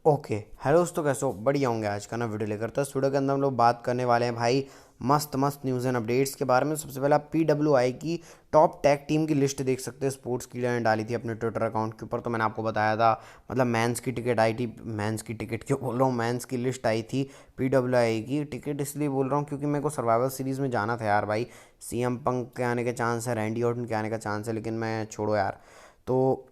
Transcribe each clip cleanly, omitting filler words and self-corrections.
Okay. Hello दोस्तों, कैसे हो? बढ़िया होंगे। आज का ना वीडियो लेकर तो इस वीडियो के अंदर हम लोग बात करने वाले हैं भाई मस्त मस्त न्यूज़ एंड अपडेट्स के बारे में। सबसे पहले आप PWI की टॉप टैग टीम की लिस्ट देख सकते हैं। स्पोर्ट्स की ने डाली थी अपने ट्विटर अकाउंट के ऊपर, तो मैंने आपको बताया था। मतलब मेंस की टिकट आई थी, मेंस की टिकट क्यों बोल रहा हूँ, मेंस की लिस्ट आई थी। PWI की टिकट इसलिए बोल रहा हूँ क्योंकि मेरे को सर्वाइवल सीरीज़ में जाना था यार भाई। CM पंक के आने के चांस है, रैंडी ऑर्टन के आने का चांस है, लेकिन मैं छोड़ो यार। तो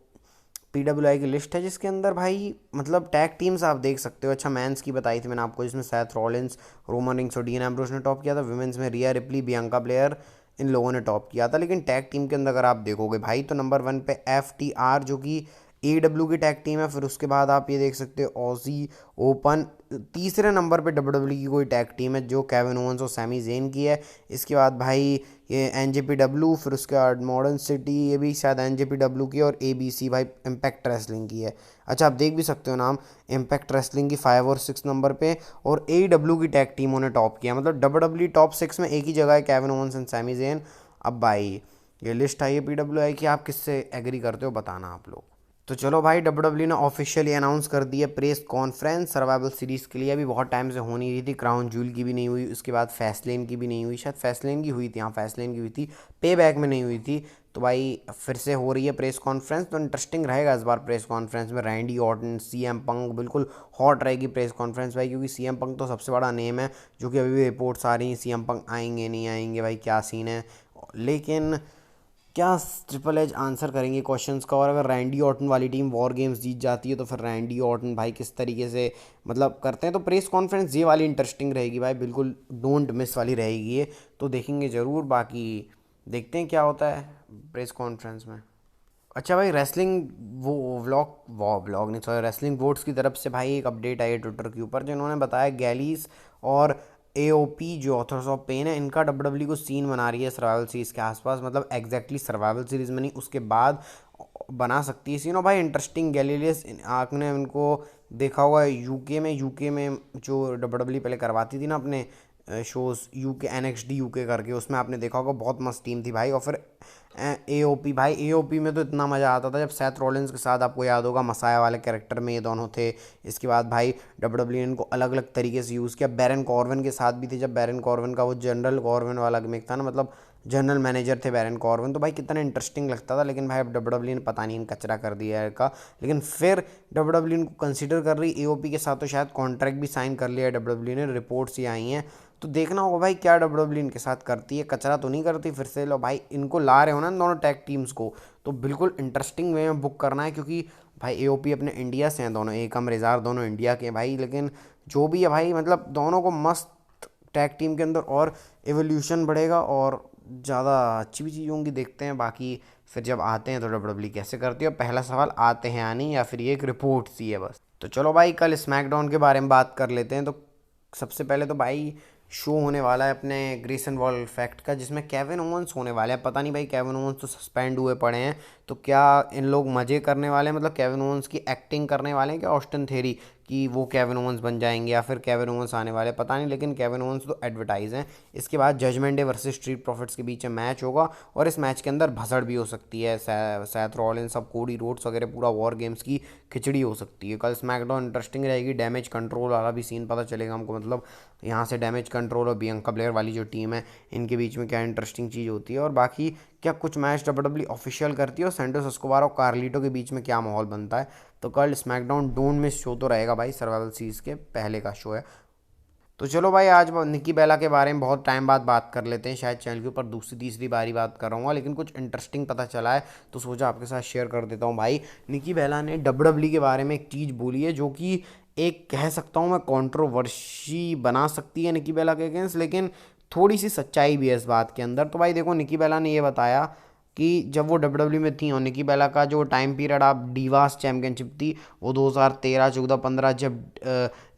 PWI की लिस्ट है जिसके अंदर भाई मतलब टैग टीम्स आप देख सकते हो। अच्छा, मेंस की बताई थी मैंने आपको, जिसमें सैथ रॉलिंस, रोमन रिंग्स और डीन एम्ब्रोस ने टॉप किया था। विमेंस में रिया रिप्ली, बियांका ब्लेयर, इन लोगों ने टॉप किया था। लेकिन टैग टीम के अंदर अगर आप देखोगे भाई, तो नंबर 1 पे FTR जो कि AEW की टैग टीम है। फिर उसके बाद आप ये देख सकते हो ऑजी ओपन। तीसरे नंबर पे WWE की कोई टैग टीम है जो केविन ओवंस और सैमी जेन की है। इसके बाद भाई ये NJPW, फिर उसके बाद मॉडर्न सिटी, ये भी शायद NJPW की, और ABC भाई इम्पैक्ट रेसलिंग की है। अच्छा, आप देख भी सकते हो नाम, इम्पैक्ट रेसलिंग की 5 और 6 नंबर पे, और AEW की टैग टीमों ने टॉप किया। मतलब WWE टॉप 6 में एक ही जगह है, Kevin Owens and Sammy Zayn. अब भाई ये लिस्ट आई है PWI की, आप किससे एग्री करते हो बताना आप लोग। तो चलो भाई, WWE ने ऑफिशियली अनाउंस कर दी है प्रेस कॉन्फ्रेंस सर्वाइवल सीरीज़ के लिए। अभी बहुत टाइम से हो नहीं रही थी। क्राउन जूल की भी नहीं हुई, उसके बाद फैसलेन की भी नहीं हुई। शायद फैसलेन की हुई थी, हाँ फैसलेन की हुई थी, पे बैक में नहीं हुई थी। तो भाई फिर से हो रही है प्रेस कॉन्फ्रेंस, तो इंटरेस्टिंग रहेगा इस बार प्रेस कॉन्फ्रेंस में। रैंडी ऑर्टन, CM पंक, बिल्कुल हॉट रहेगी प्रेस कॉन्फ्रेंस भाई, क्योंकि CM पंक तो सबसे बड़ा नेम है। जो कि अभी भी रिपोर्ट्स आ रही हैं CM पंक आएंगे नहीं आएंगे, भाई क्या सीन है। लेकिन क्या ट्रिपल एच आंसर करेंगे क्वेश्चंस का? और अगर रैंडी ऑर्टन वाली टीम वॉर गेम्स जीत जाती है, तो फिर रैंडी ऑर्टन भाई किस तरीके से मतलब करते हैं। तो प्रेस कॉन्फ्रेंस ये वाली इंटरेस्टिंग रहेगी भाई, बिल्कुल डोंट मिस वाली रहेगी ये। तो देखेंगे ज़रूर। बाकी देखते हैं क्या होता है प्रेस कॉन्फ्रेंस में। अच्छा भाई, रेसलिंग वो व्लॉग नहीं, सॉरी, रेसलिंग वोट्स की तरफ से भाई एक अपडेट आई है ट्विटर के ऊपर, जिन्होंने बताया गैलीस और AOP जो ऑथर्स ऑफ पेन है, इनका WWE को सीन बना रही है सर्वाइवल सीरीज़ के आसपास। मतलब एग्जैक्टली सर्वाइवल सीरीज़ में नहीं, उसके बाद बना सकती है सीन। और भाई इंटरेस्टिंग, गैलीलियस आपने उनको देखा होगा यूके में जो WWE पहले करवाती थी ना अपने शोज़, यूके NXT यूके करके, उसमें आपने देखा होगा बहुत मस्त टीम थी भाई। और फिर AOP भाई, AOP में तो इतना मज़ा आता था जब सैथ रॉलिंस के साथ, आपको याद होगा, मसाया वाले कैरेक्टर में ये दोनों थे। इसके बाद भाई WWE ने इनको अलग अलग तरीके से यूज़ किया। बैरन कॉर्वन के साथ भी थे, जब बैरन कॉर्वन का वो जनरल कॉर्वन वाला गिमिक था ना, मतलब जनरल मैनेजर थे बैरन कॉर्वन, तो भाई कितना इंटरेस्टिंग लगता था। लेकिन भाई अब WWE ने पता नहीं इन कचरा कर दिया है इनका। लेकिन फिर WWE इनको कंसिडर कर रही AOP के साथ, तो शायद कॉन्ट्रैक्ट भी साइन कर लिया है WWE ने, रिपोर्ट्स ये आई हैं। तो देखना होगा भाई क्या WWE इनके साथ करती है, कचरा तो नहीं करती फिर से। लो भाई, इनको ला रहे हो ना इन दोनों टैग टीम्स को, तो बिल्कुल इंटरेस्टिंग वे में बुक करना है, क्योंकि भाई AOP अपने इंडिया से हैं दोनों, एकम रेजार दोनों इंडिया के हैं भाई। लेकिन जो भी है भाई, मतलब दोनों को मस्त टैग टीम के अंदर और एवोल्यूशन बढ़ेगा और ज़्यादा अच्छी भी चीज़ होंगी। देखते हैं बाकी फिर जब आते हैं तो WWE कैसे करती है। पहला सवाल, आते हैं या नहीं, या फिर ये एक रिपोर्ट सी है बस। तो चलो भाई, कल स्मैकडाउन के बारे में बात कर लेते हैं। तो सबसे पहले तो भाई शो होने वाला है अपने ग्रेसन वॉल फैक्ट का, जिसमें केविन ओवंस होने वाले हैं। पता नहीं भाई, केविन ओवंस तो सस्पेंड हुए पड़े हैं, तो क्या इन लोग मज़े करने वाले हैं, मतलब केविन ओवंस की एक्टिंग करने वाले हैं क्या ऑस्टिन थेरी कि वो केविन ओवंस बन जाएंगे, या फिर केविन ओवंस आने वाले, पता नहीं। लेकिन केविन ओवंस तो एडवर्टाइज हैं। इसके बाद Judgment Day versus Street Profits के बीच में मैच होगा, और इस मैच के अंदर भसड़ भी हो सकती है। सैथ रॉलिंस, सब कोडी रोड्स वगैरह, पूरा वॉर गेम्स की खिचड़ी हो सकती है। कल स्मैकडाउन इंटरेस्टिंग रहेगी। डैमेज कंट्रोल वाला भी सीन पता चलेगा हमको, मतलब यहाँ से डैमेज कंट्रोल और बियांका ब्लेयर वाली जो टीम है, इनके बीच में क्या इंटरेस्टिंग चीज़ होती है। और बाकी क्या कुछ मैच WWE ऑफिशियल करती है, और सेंटोस एस्कोबार और कार्लिटो के बीच में क्या माहौल बनता है। तो कल स्मैकडाउन डोंट मिस शो तो रहेगा भाई, सर्वाइवल सीरीज के पहले का शो है। तो चलो भाई, आज निकी बेला के बारे में बहुत टाइम बाद बात कर लेते हैं। शायद चैनल के ऊपर दूसरी तीसरी बारी बात कर रहा हूँ, लेकिन कुछ इंटरेस्टिंग पता चला है, तो सोचा आपके साथ शेयर कर देता हूँ भाई। निकी बेला ने WWE के बारे में एक चीज़ बोली है, जो कि एक कह सकता हूँ मैं कंट्रोवर्सी बना सकती है निकी बेला के अगेंस्ट, लेकिन थोड़ी सी सच्चाई भी है इस बात के अंदर। तो भाई देखो, निकी बेला ने ये बताया कि जब वो WWE में थी, और निकी बेला का जो टाइम पीरियड आप डीवास चैम्पियनशिप थी, वो 2013 14 15, जब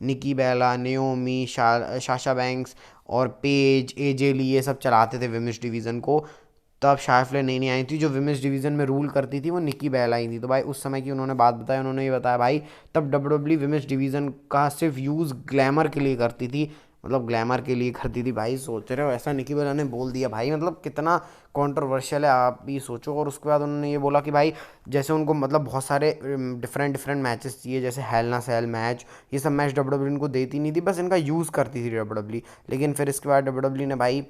निकी बेला, नेओमी, साशा बैंक्स और पेज, AJ ली, ये सब चलाते थे विमेंस डिवीज़न को। तब शार्फले नई नई आई थी, जो विमेंस डिवीज़न में रूल करती थी वो निकी बेला ही थी। तो भाई उस समय की उन्होंने बात बताई, उन्होंने ये बताया भाई तब WWE विमेंस डिवीज़न का सिर्फ यूज़ ग्लैमर के लिए करती थी, मतलब ग्लैमर के लिए करती थी भाई, सोच रहे हो ऐसा निकी बेला ने बोल दिया भाई, मतलब कितना कंट्रोवर्शियल है आप भी सोचो। और उसके बाद उन्होंने ये बोला कि भाई जैसे उनको मतलब बहुत सारे डिफरेंट डिफरेंट मैचेस चाहिए, जैसे हेल ना सेल मैच, ये सब मैच डब्ल्यू इनको देती नहीं थी, बस इनका यूज़ करती थी डब्ल्यू। लेकिन फिर इसके बाद डब्ल्यू ने भाई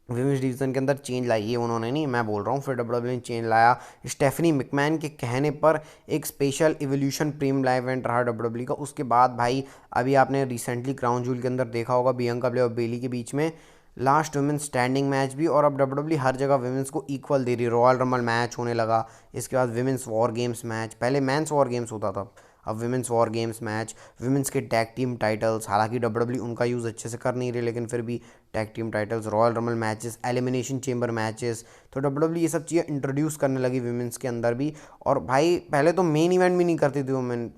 विमेंस डिवीज़न के अंदर चेंज लाई, ये उन्होंने नहीं, मैं बोल रहा हूँ, फिर डब्ल्यू ने चेंज लाया स्टेफनी मैकमैन के कहने पर। एक special evolution premium live event रहा डब्ल्यू का। उसके बाद भाई अभी आपने रिसेंटली क्राउन जूल के अंदर देखा होगा बियंका ब्लेयर और बेली के बीच में लास्ट वुमेन्स स्टैंडिंग मैच भी। और अब डब्ल्यू हर जगह वुमेन्स को इक्वल दे रही है, रॉयल रंबल मैच होने लगा, इसके बाद विमेंस वॉर गेम्स मैच, पहले मेंस वॉर गेम्स होता था, अब women's war games match, women's के टैग टीम टाइटल्स, हालांकि डब्ल्यू उनका यूज़ अच्छे से कर नहीं रही, लेकिन फिर भी tag team titles, royal rumble matches, elimination chamber matches, तो डब्ल्यू ये सब चीज़ें इंट्रोड्यूस करने लगी विमेंस के अंदर भी। और भाई पहले तो मेन इवेंट भी नहीं करती थी वुमेन,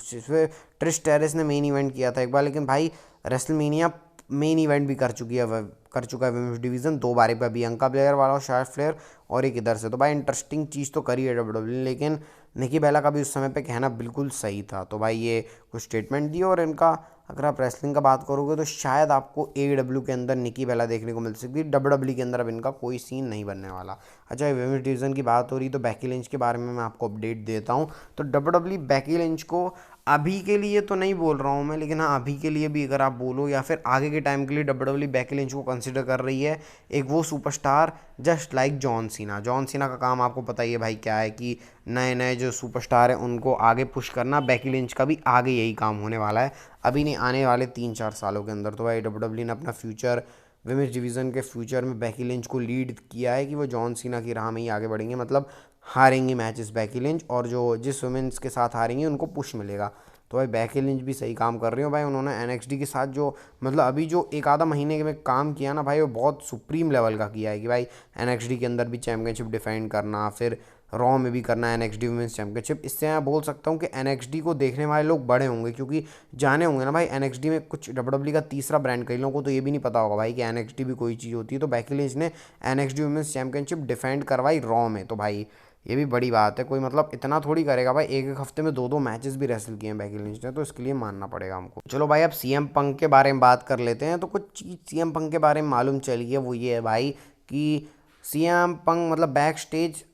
ट्रिश टेरिस ने मेन इवेंट किया था एक बार, लेकिन भाई रेसलमेनिया मेन इवेंट भी कर चुका है विमेंस डिवीज़न 2 बार, पर बियंका ब्लेयर वाला और शार्ट फ्लेयर, और एक इधर से। तो भाई इंटरेस्टिंग चीज़ तो करी है डब्ल्यू, लेकिन निकी बेला का भी उस समय पे कहना बिल्कुल सही था। तो भाई ये कुछ स्टेटमेंट दिए, और इनका अगर आप रेसलिंग का बात करोगे तो शायद आपको AEW के अंदर निकी बेला देखने को मिल सकती है, डब्ल्यू के अंदर अब इनका कोई सीन नहीं बनने वाला। अच्छा, विमेंस डिवीज़न की बात हो रही तो बेकी लिंच के बारे में मैं आपको अपडेट देता हूँ। तो डब्ल्यू बेकी लिंच को अभी के लिए तो नहीं बोल रहा हूँ मैं, लेकिन हाँ अभी के लिए भी अगर आप बोलो या फिर आगे के टाइम के लिए डब्ल्यू बेकी लिंच को कंसिडर कर रही है एक वो superstar just like John Cena. John Cena का काम आपको पता ही है भाई क्या है, कि नए नए जो सुपरस्टार हैं उनको आगे पुश करना। बेकी लिंच का भी आगे यही काम होने वाला है, अभी नहीं, आने वाले 3-4 सालों के अंदर। तो भाई डब्ल्यू ने अपना फ्यूचर विमेंस डिवीज़न के फ्यूचर में बेकी लिंच को लीड किया है कि वो जॉन सीना की राह में ही आगे बढ़ेंगे, मतलब हारेंगी मैचेस बेकी लिंच, और जो जिस वुमेन्स के साथ हारेंगे उनको पुश मिलेगा। तो भाई बेकी लिंच भी सही काम कर रही हो भाई, उन्होंने NXT के साथ जो मतलब अभी जो एक आधा महीने में काम किया ना भाई, वो बहुत सुप्रीम लेवल का किया है, कि भाई NXT के अंदर भी चैम्पियनशिप डिफेंड करना, फिर रॉ में भी करना NXT वुमेंस चैम्पियनशिप। इससे मैं बोल सकता हूँ कि NXT को देखने वाले लोग बड़े होंगे, क्योंकि जाने होंगे ना भाई NXT में कुछ डब्ल्यू का तीसरा ब्रांड, कई लोगों को तो ये भी नहीं पता होगा भाई कि NXT भी कोई चीज़ होती है। तो बेकी लिंच ने NXT वुमेंस चैम्पियनशिप डिफेंड करवाई रॉ में, तो भाई ये भी बड़ी बात है, कोई मतलब इतना थोड़ी करेगा भाई, एक एक हफ्ते में 2-2 मैचेस भी रेसल किए हैं बेकी लिंच ने, तो इसके लिए मानना पड़ेगा हमको। चलो भाई अब CM पंक के बारे में बात कर लेते हैं। तो कुछ चीज़ CM पंक के बारे में मालूम चली है, वो ये है भाई कि CM पंक मतलब बैक स्टेज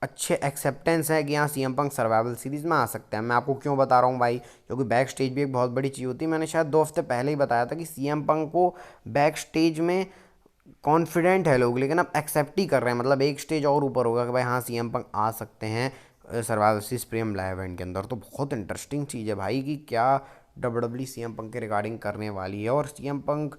अच्छे एक्सेप्टेंस है कि यहाँ CM पंक सर्वाइवल सीरीज़ में आ सकते हैं। मैं आपको क्यों बता रहा हूँ भाई, क्योंकि बैक स्टेज भी एक बहुत बड़ी चीज़ होती है। मैंने शायद 2 हफ्ते पहले ही बताया था कि CM पंक को बैक स्टेज में कॉन्फिडेंट है लोग, लेकिन अब एक्सेप्ट ही कर रहे हैं, मतलब एक स्टेज और ऊपर होगा कि भाई हाँ CM पंक आ सकते हैं survival series premium live event के अंदर। तो बहुत इंटरेस्टिंग चीज़ है भाई कि क्या डब्ल्यू CM पंक के रिगार्डिंग करने वाली है, और CM पंक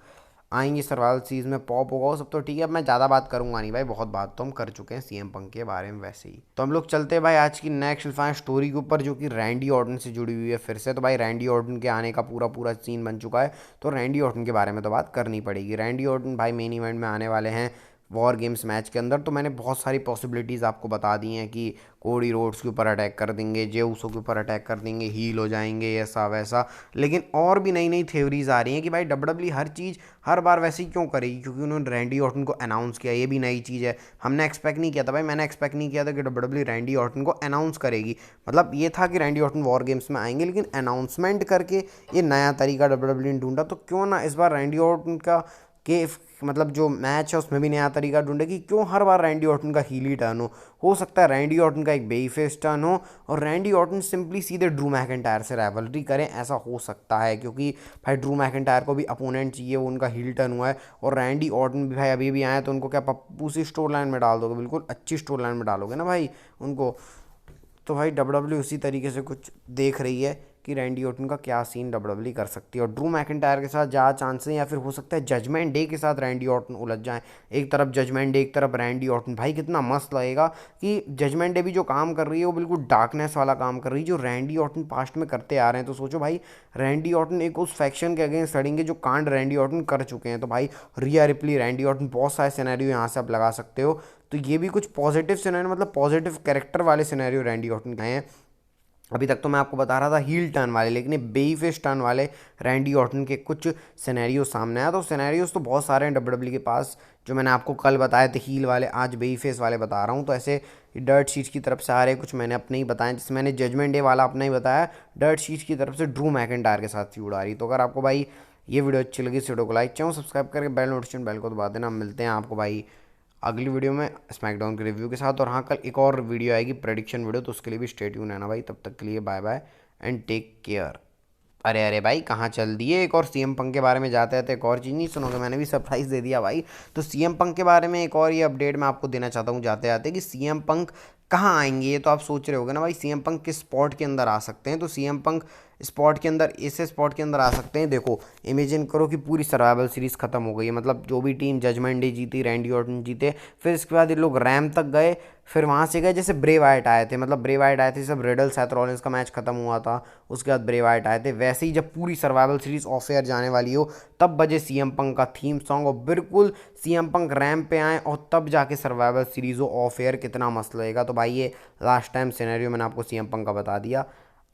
आएंगे सर्वाइवल सीरीज में, पॉप होगा वो सब तो ठीक है। अब मैं ज़्यादा बात करूंगा नहीं भाई, बहुत बात तो हम कर चुके हैं CM पंक के बारे में वैसे ही। तो हम लोग चलते हैं भाई आज की नेक्स्ट फाइन स्टोरी के ऊपर, जो कि रैंडी ऑर्टन से जुड़ी हुई है फिर से। तो भाई रैंडी ऑर्टन के आने का पूरा पूरा सीन बन चुका है, तो रैंडी ऑर्टन के बारे में तो बात करनी पड़ेगी। रैंडी ऑर्टन भाई मेन इवेंट में आने वाले हैं वॉर गेम्स मैच के अंदर। तो मैंने बहुत सारी पॉसिबिलिटीज़ आपको बता दी हैं कि कोडी रोड्स के ऊपर अटैक कर देंगे, जे ऊसो के ऊपर अटैक कर देंगे, हील हो जाएंगे, ऐसा वैसा। लेकिन और भी नई नई थ्योरीज आ रही हैं कि भाई डब्ल्यू हर चीज़ हर बार वैसे ही क्यों करेगी, क्योंकि उन्होंने रैंडी ऑर्टन को अनाउंस किया, ये भी नई चीज़ है। हमने एक्सपेक्ट नहीं किया था भाई, मैंने एक्सपेक्ट नहीं किया था कि डब्ल्यू रैंडी ऑर्टन को अनाउंस करेगी। मतलब ये था कि रैंडी ऑर्टन वॉर गेम्स में आएंगे, लेकिन अनाउंसमेंट करके ये नया तरीका डब्ल्यू ने ढूंढा। तो क्यों ना इस बार रैंडी ऑर्टन का के मतलब जो मैच है उसमें भी नया तरीका ढूंढे कि क्यों हर बार रैंडी ऑर्टन का हील ही टर्न हो सकता है रैंडी ऑर्टन का एक बेई फेस टर्न हो, और रैंडी ऑर्टन सिंपली सीधे ड्रू मैकिंटायर से राइवलरी करें, ऐसा हो सकता है। क्योंकि भाई ड्रू मैकिंटायर को भी अपोनेंट चाहिए, वो उनका हील टर्न हुआ है, और रैंडी ऑर्टन भी भाई अभी भी आए, तो उनको क्या पप्पू सी स्टोर लाइन में डाल दोगे, बिल्कुल अच्छी स्टोर लाइन में डालोगे ना भाई उनको। तो भाई डब्ल्यू उसी तरीके से कुछ देख रही है कि रैंडी ऑर्टन का क्या सीन डब्ल्यू कर सकती है, और ड्रू मैकिंटायर के साथ ज़्यादा चांसेस, या फिर हो सकता है जजमेंट डे के साथ रैंडी ऑर्टन उलझ जाए। एक तरफ जजमेंट डे, एक तरफ रैंडी ऑर्टन, भाई कितना मस्त लगेगा कि जजमेंट डे भी जो काम कर रही है वो बिल्कुल डार्कनेस वाला काम कर रही है, जो रैंडी ऑर्टन पास्ट में करते आ रहे हैं। तो सोचो भाई रैंडी ऑर्टन एक उस फैक्शन के अगेंस्ट लड़ेंगे जो कांड रैंडी ऑर्टन कर चुके हैं। तो भाई रिया रिप्ली, रैंडी ऑर्टन, बहुत सारे सिनेरियो यहाँ से आप लगा सकते हो। तो ये भी कुछ पॉजिटिव सिनेरियो, मतलब पॉजिटिव कैरेक्टर वाले सिनेरियो रैंडी ऑर्टन के हैं। अभी तक तो मैं आपको बता रहा था हील टर्न वाले, लेकिन ये बेई फेस टर्न वाले रैंडी ऑर्टन के कुछ सिनेरियो सामने आया। तो सिनेरियोज तो बहुत सारे हैं डब्ल्यू के पास, जो मैंने आपको कल बताए थे हील वाले, आज बेई फेस वाले बता रहा हूँ। तो ऐसे डर्ट शीट्स की तरफ से आ रहे हैं, कुछ मैंने अपने ही बताए, जिसमें मैंने जजमेंट डे वाला अपना ही बताया, डर्ट शीट्स की तरफ से ड्रू मैकिंटायर के साथ फ्यूड आ रही। तो अगर आपको भाई ये वीडियो अच्छी लगी इस वीडियो को लाइक चैनल सब्सक्राइब करके बेल नोटिफिकेशन बेल को दबा देना। मिलते हैं आपको भाई अगली वीडियो में स्मैकडाउन के रिव्यू के साथ। और हाँ, कल एक और वीडियो आएगी प्रेडिक्शन वीडियो, तो उसके लिए भी स्टे ट्यून है ना भाई। तब तक के लिए bye bye and take care. अरे अरे भाई कहाँ चल दिए, एक और सीएम पंक के बारे में जाते हैं तो एक और चीज़ नहीं सुनोगे, मैंने भी सरप्राइज़ दे दिया भाई। तो सीएम पंक के बारे में एक और ये अपडेट मैं आपको देना चाहता हूँ जाते आते कि सीएम पंक कहाँ आएंगे। ये तो आप सोच रहे होगे ना भाई सीएम पंक किस स्पॉट के अंदर आ सकते हैं। तो सीएम पंक स्पॉट के अंदर ऐसे स्पॉट के अंदर आ सकते हैं। देखो इमेजिन करो कि पूरी सर्वाइवल सीरीज़ खत्म हो गई है, मतलब जो भी टीम जजमेंट डे जीती, रैंडी ऑर्टन जीते, फिर इसके बाद ये लोग रैम तक गए, फिर वहाँ से गए जैसे ब्रे वाइट आए थे, मतलब ब्रे वाइट आए थे सब रिडल सेथ रॉलिंस का मैच खत्म हुआ था, उसके बाद ब्रे वाइट आए थे। वैसे ही जब पूरी सर्वाइवल सीरीज ऑफ एयर जाने वाली हो तब बजे सीएम पंक का थीम सॉन्ग और बिल्कुल सीएम पंक रैम पे आए और तब जाके सर्वाइवल सीरीज हो ऑफ एयर, कितना मस्त लगेगा। तो भाई ये लास्ट टाइम सिनेरियो मैंने आपको सीएम पंक का बता दिया।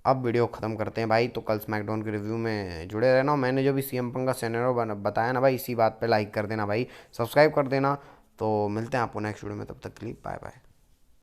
अब वीडियो ख़त्म करते हैं भाई, तो कल स्मैकडाउन के रिव्यू में जुड़े रहना। मैंने जो भी सीएम पंक का सिनेरियो बताया ना भाई, इसी बात पे लाइक कर देना भाई, सब्सक्राइब कर देना। तो मिलते हैं आपको नेक्स्ट वीडियो में, तब तक के लिए बाय बाय।